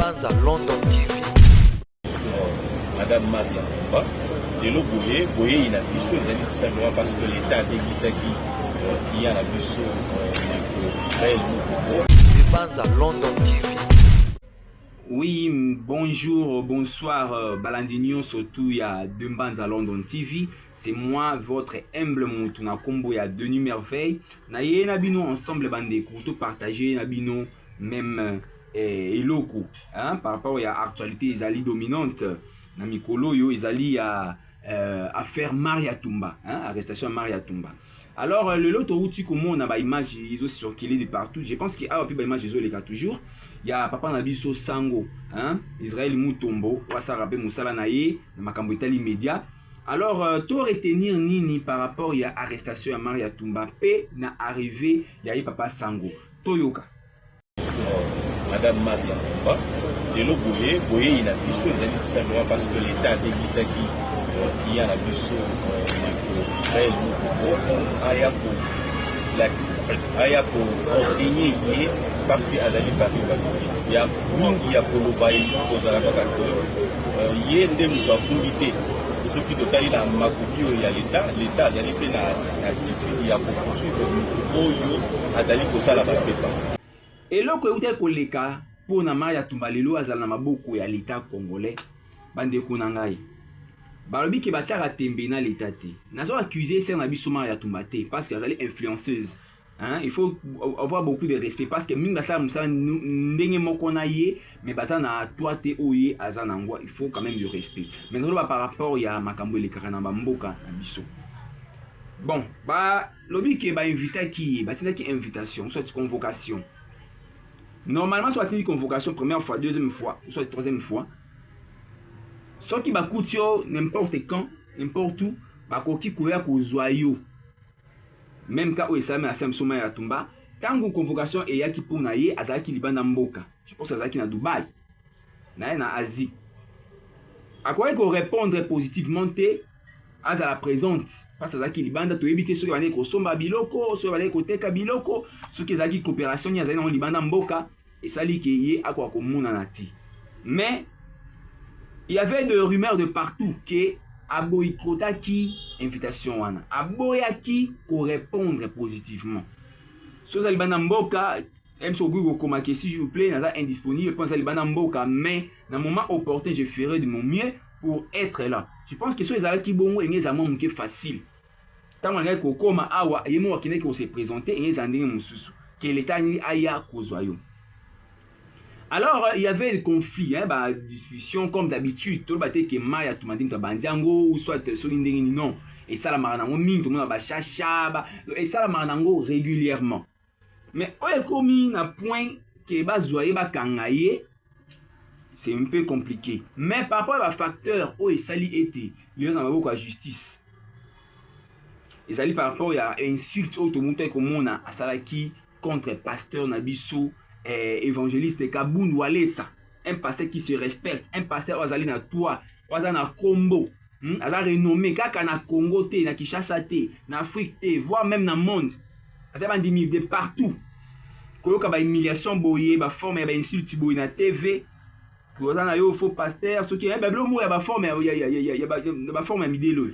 Banza London TV. Madame Maria Kumba, de l'eau boye il a biso, tout simplement parce que l'État a déguisé qui y a la biso Israël Banza London TV. Oui, bonjour, bonsoir, Balandinion, surtout il y a Banza London TV. C'est moi, votre humble Moutuna Kombo, il y a Denis Merveille. Naye Nabino ensemble, bande couteaux partager Nabino même eloko. Par rapport à l'actualité, ils allaient dominante. Namikolo, ils allaient à affaire Maria Tumba, arrestation Maria Tumba. Alors, le lot où tu comment on a des images, ils ont circulé de partout. Je pense qu'il y a un peu d'image, ils ont les cas toujours. Il y a Papa Nabiso Sango, Israël Moutombo, Wasarabe Moussala Naye, Makambo Itali Média. Alors, tout retenir Nini par rapport à l'arrestation à Maria Tumba, P n'a arrivé, il y a eu Papa Sango. Toyoka. Madame Maria Kumba, de l'eau boye il a biso, tout simplement parce que l'État a déguisé qui y a la biso Israël ayako enseigné parce que azali Paris ya mingi ya koloba kozala kaka ye nde moto akumbite soki totali na makoki oyo ya l'État azali mpe na attitude ya kopoursuivre oyo azali kosala bapepa eloko euta koleka mpona Maria Tumba lelo azala na maboko ya l'État congolais bandeko na ngai balobi ke batiaka tembe na l'État te nazo accuser ser na biso Maria Tumba te parce que azali influenceuse. Il faut avoir beaucoup de respect parce que mingi basala musala ndenge moko na ye mais baza na toi te oye aza na ngwa, il faut quand même du respect. Maintenant par rapport ya makambo elekaka na bamboka na biso. Bon, ba lobi ke ba invita ki ba sindaki invitation soit convocation. Normalement soit une convocation première fois, deuxième fois, soit troisième fois. Soit qui ba koutio n'importe quand, n'importe où, ba koki koya ko zoyo. Même cas où il s'est mis à Samsoma et à Tumba, tant que convocation est yaki pour naïe, azaki libanda mboka. Je pense azaki na Dubaï, naïe na Asie. À quoi il faut répondre positivement te, à la présente, parce que azaki libanda to éviter ceux qui vont ko somba biloko, ceux qui vont ko teka biloko, ceux qui zaki coopération ni azaki na libanda mboka et sali ki yé à quoi ko mona nati. Mais il y avait des rumeurs de partout que aboyikotaki invitation wana aboyaki ko répondre positivement so za libana mboka emso gugo komake s'il vous plaît naza indisponible pense à libana mboka mais dans moment opportun je ferai de mon mieux pour être là. Je pense que so ezala ki bongo engeza momuke facile tant on ko koma awa yemo wakine ko se présenter engeza ndenge mususu que l'état ni aya kozwayo. Alors, il y avait des conflits, discussions comme d'habitude. Tout le monde que Maria Tumba dit bandiango ou soit solindeni non. Et ça la maranango mine tout le monde ba chacha et ça la maranango régulièrement. Mais au ekomi na point que ba zoyer ba kangaye, c'est un peu compliqué. Mais par rapport à facteur au sali été, les gens ont beaucoup à justice. Et sali par rapport à insulte au tout le monde comme on a salaki contre pasteur Nabiso évangéliste Kabundu Walesa, un pasteur qui se respecte, un pasteur Ozali na toi, Ozali na Combo, aza renommé kaka na Congo te, na Kinshasa te, na Afrique te, voire même na monde. Aza bandimi de partout. Koyoka ba humiliation boye, ba forme ba insulte boye na TV. Koyoka na yo faux pasteur, ce qui est blo mo ya ba forme ya ba forme midelo.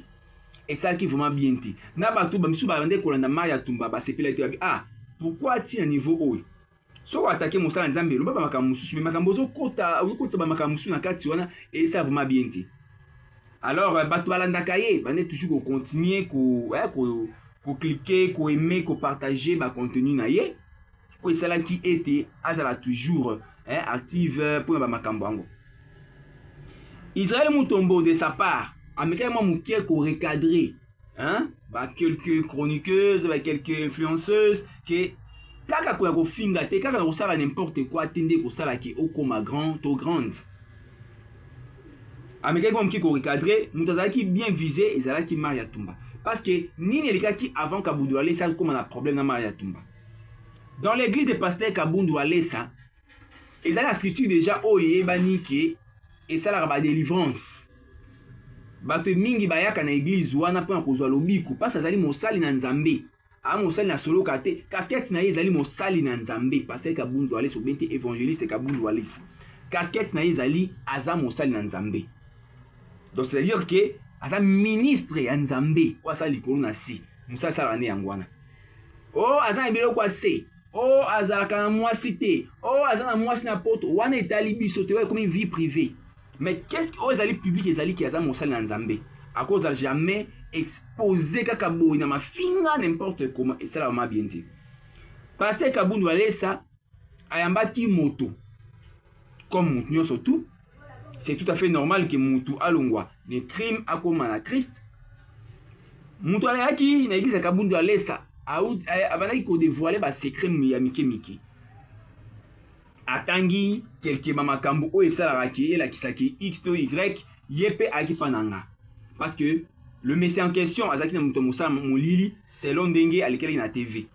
Et ça qui vraiment bien te. Na ba to ba misu ba bande kolanda Maria Tumba ba sepela te pourquoi ti à niveau haut? So attaquer Moussa Nzambe, le baba makamusu, mais makambozo kota, ou kota ba makamusu na kati wana et ça vraiment bien te. Alors bato balanda kaye, bande toujours continuer ko cliquer, ko aimer, ko partager ba contenu na ye. Pour cela qui était azala toujours active pour ba makambo ango. Israël Moutombo de sa part, amekama mukie ko recadrer, quelques chroniqueuses, quelques influenceuses que kaka ko ko finga te kaka ko sala n'importe quoi tende ko sala ki okoma grand to grande ameka ko mki ko recadrer mutazaki bien visé ezalaki Maria Tumba parce que nini elikaki avant Kabundu Walesa comme on a problème na Maria Tumba dans l'église de pasteur Kabundu Walesa ezali la structure déjà oyebani ke esala ba délivrance bato mingi bayaka na église wana pona kozwa lobiku parce azali mosali na Nzambe mosali na solo kate casquette na ye ezali mosali na Nzambe pasteur Kabundu Walesa obente évangéliste Kabundu Walesa casquette na ezali aza mosali na nzambe. Donc c'est à dire que aza ministre ya nzambe oyo asala likolo na si mosali asalaka nde yango wana. O aza na biloko ase, o azalaka na mwasi te, o aza na mwasi na poto, wana etali biso te, oyo ekomi vie privée. Mais qu'est-ce que oyo ezali public ezali ki aza mosali na nzambe akozala jamais exposé kaka boye na mafinga n'importe comment esalaka ma bien te. Pasteur Kabundu Alesa ayambaki moto comme moto nyonso tout. C'est tout à fait normal que moto alongwa ne crime akoma na Christ. Moto alayaki na église ya Kabundu Alesa abandaki kodévoiler ba secret ya mike mike. Atangi quelque makambo oyo esalaka ki elakisaki X to Y yepe akipananga. Parce que le messie en question azaki na moto mosala molili selon ndenge alekeli na TV.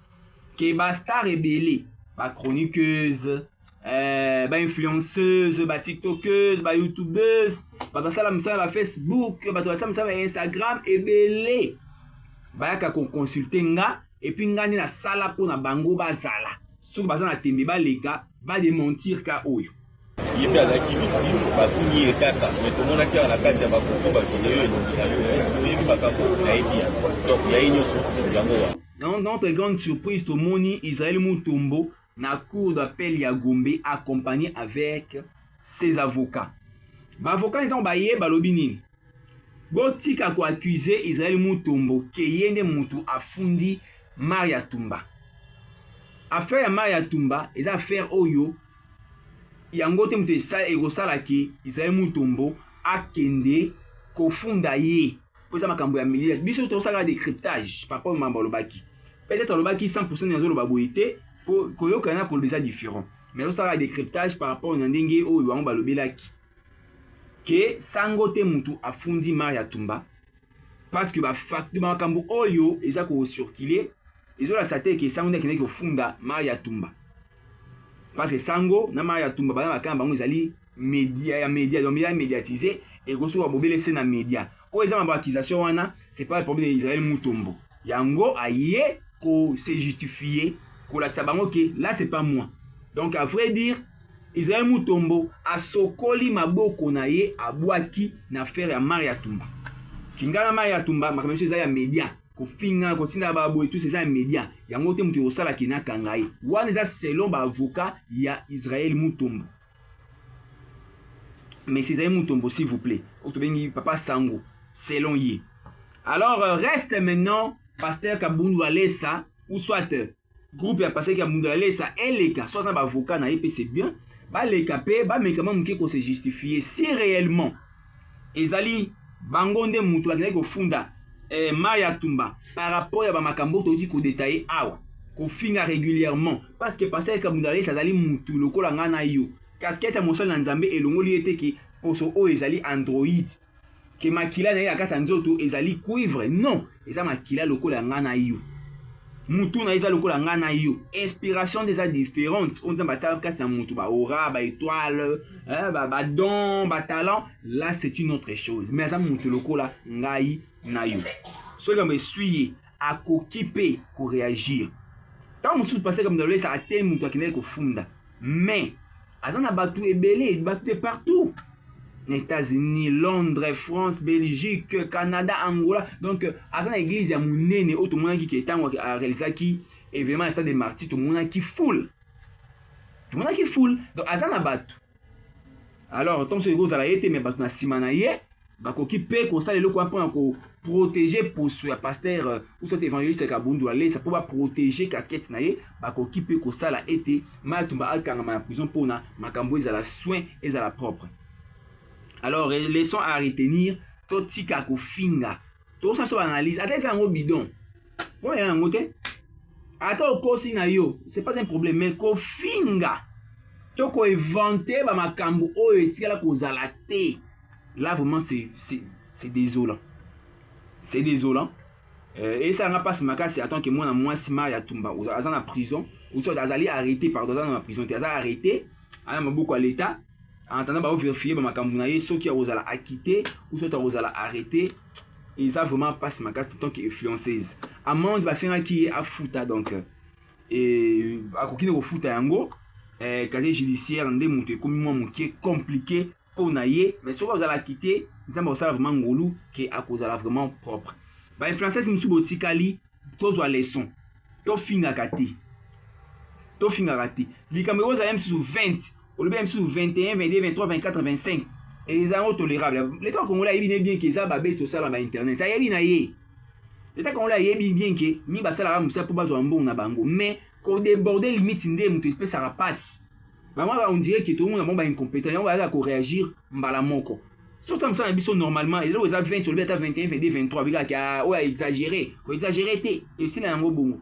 Que ba star rebelle, ba chroniqueuse, ba influenceuse, ba tiktokeuse, ba youtubeuse, ba basala msala ba Facebook, ba basala msala ba Instagram ebele. Ba yaka ko consulter nga et puis nga ni na sala po na bango bazala. Soki baza na tembe ba leka ba démentir ka oyo. Yembe azaki victime bakuni ekaka mais tomonaki na kati ya bakoto bakende oyo elongi na yo est-ce que oyebi makambo nayebi yango donc yayi nyonso yango wana. Dans notre grande surprise, Tomoni Israël Mutombo na cour d'appel ya Gombe accompagné avec ses avocats. Ba avocats étant baye balobi nini? Botika ko accuser Israël Mutombo ke yende mutu afundi Maria Tumba. Affaire ya Maria Tumba, eza affaire oyo yango te mutu ekosala ki Israël Mutombo akende kofunda ye. Pour ça makambo ya milieu biso to sala décryptage par rapport mambo lobaki peut-être lobaki 100% ya zolo baboité pour koyoka na pour déjà différent mais to sala décryptage par rapport na ndenge oyo bango balobelaki que sango te mutu afundi Maria Tumba parce que ba facteur makambo oyo eza ko circuler ezola sate que sango ndenge ko funda Maria Tumba parce que sango na Maria Tumba bana makamba bango ezali média donc médiatisé et goso wa bobele na média. Ou les accusation wana, c'est pas le problème d'Israël Mutombo. Yango aye ko se justifier ko la tsabango que là c'est pas moi. Donc à vrai dire, Israël Mutombo a sokoli maboko na ye abwaki na affaire ya Maria Tumba. Kingana Maria Tumba makambo ça ya média. Ko finga ko tinda babo et tout ces média. Yango te mutu osala kina kangai. Wana za selon ba avocat ya Israël Mutombo. Mais c'est Israël Mutombo s'il vous plaît. Otobengi papa Sango. Selon Yé. Alors, reste maintenant Pasteur Kabundu Alesa, ou soit groupe ya Pasteur Kabundu Alesa, et les cas, soit un avocat na c'est bien, bah les capé, bah mais comment on se justifier si réellement, ezali bangonde mutu akene ko funda Maria Tumba par rapport à makambo to di ko détailler awa, ko finga régulièrement, parce que Pasteur Kabundu Alesa ezali mutu lokola ngana yo, casquette ya mosala na Nzambe elongoli ete ki poso o ezali Android. Que makila na ya kata nzoto ezali cuivre non eza makila lokola ngana yo mutu na eza lokola ngana yo inspiration déjà différente on dit batala kata na mutu ba aura ba étoile ba don ba talent là c'est une autre chose mais eza mutu lokola ngai na yo so comme essuyer à kokipe ko réagir tant musu passer comme dans le ça atteint mutu akine ko funda mais azana batu ebele batu de partout. États-Unis, Londres, France, Belgique, Canada, Angola. Donc, à cette église, il y a mon tout le monde qui est à réaliser qui événement stade des martyrs, tout le monde qui foule. Tout le monde qui foule. Donc, à cette battu. Alors, tant que vous allez être, mais battu na simanaye, bah qui peut qu'on s'aille le coin pour protéger pour ce pasteur ou cet évangéliste Kabundu aller, ça peut pas protéger casquette naye, bah qui peut qu'on s'aille été mal tomba à la prison pour na makambo ils à la soin et à la propre. Alors, leçon à retenir, totika ko finga. Tout ça sur analyse. Attends, c'est un bidon. Bon, il y a un côté. Attends, kosi na yo, c'est pas un problème, mais ko finga. To ko inventer ba makambo oyo etikala ko zalate. Là vraiment c'est désolant. C'est désolant. Et ça n'a pas ce maca, c'est attends que moi si Maria Tumba aux en prison, ou soit azali arrêté par dans la prison, t'es arrêté, à beaucoup à l'état. En attendant, bah, vérifier ma cambonaye, ceux qui ont acquitté ou ceux qui ont arrêté, ils savent vraiment pas si ma casse tant qu'influenceuse. Amende, bah, c'est un qui est à fouta donc. Et à coquine au foot à yango, casier judiciaire nde moto ekomi mwa moke compliqué pour na ye, mais soki ozala quitté nzambe osala vraiment ngolu ke akozala vraiment propre. Ba influenceurs mosusu botikali tozwa leçon tofingaka te likambo ekozala mosusu 20 olobi mosusu 21 22 23 24 25 eza yango tolérable. L'État congolais ayebi bien ke eza babe tosala ba internet ayebi na ye. L'État congolais ayebi bien ke ni basalaka mosala mpo bazwa mbongo na bango, mais kodéborde limite nde moto epesaka pasi bango on dirait ke tomona bango baincompétent yango bayaka koréagir mbala moko. Soki mosala na biso normalement eloko eza 20 olobi ata 21 22 23 bikaka oyo aexagéré koexagéré te esila yango bongo.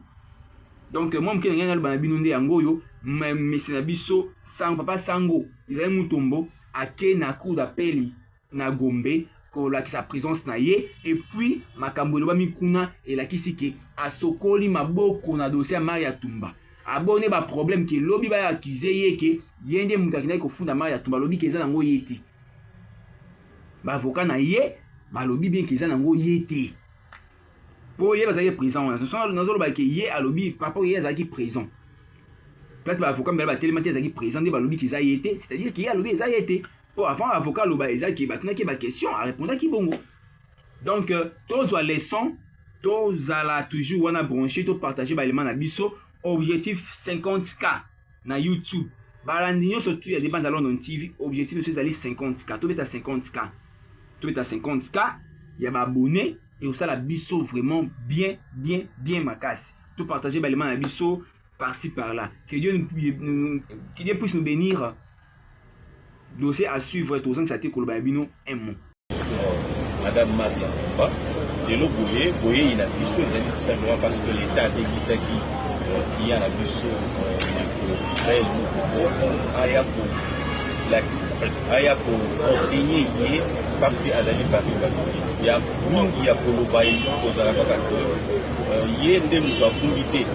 Donc moi moke na ngai naloba na bino nde yango oyo mesi na biso sango papa sango ezali mutombo ake na cour d'appel na Gombe kolakisa présence na ye, et puis makambo elobami kuna elakisi ke asokoli maboko na dossier ya Maria Tumba abone ba problème ke lobi ba accusé ye ke ye nde mutu akendaki kofunda Maria Tumba lobi ke eza nango ye te. Ba avocat na ye balobi bien ke eza nango ye te po ye bazalaki présent wana nazoloba ke ye alobi papa ye azalaki présent place ba avocat mbala batelema te azalaki présent nde balobi ke eza ye te, c'est-à-dire ke ye alobi eza ye te. Pour avant avocat loba ezaki batunaki ba question a répondaki bongo. Donc tozwa leçon tozala toujours wana branché to partager ba élément na biso objectif 50K na YouTube balandi nyonso tu ya débat à London TV objectif c'est ezali 50K to beta 50K ya ba abonné et osala biso vraiment bien makasi to partager ba élément na biso par-ci par-là. Que Dieu puisse nous bénir. Dossier à suivre tous ans que ça te kolobabino un mot. Madame Maria Tumba, de l'eau boye il a biso ezali tout simplement parce que l'État a déguisé qui a la biso Israël aya ko enseigner ye parce que azali parti il y a mingi ya kolobai kozala kaka ye nde mutu afungi te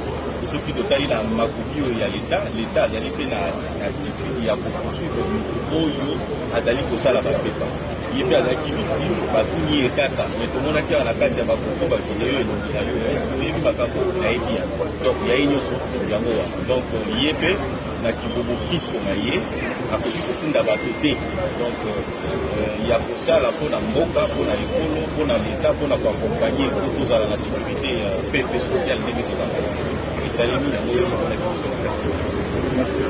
soki totali na makoki oyo ya l'État azali mpe na attitude ya kopoursuivre mutu oyo azali kosala bapepa ye mpe azalaki victime batuni ye kaka mais tomonaki awa na kati ya bakoki bavideo elongi na yo eske oyebi makambo nayebi ya donc yaye nyonso yango wana donc ye mpe na kibobo kristo na ye akoki kofunda bato te donc ya kosala mpona mboka mpona ekolo mpona l'État mpona koakompagne po tozala na sécurité pepe sociale ndenge tozala esalemi yango. Merci.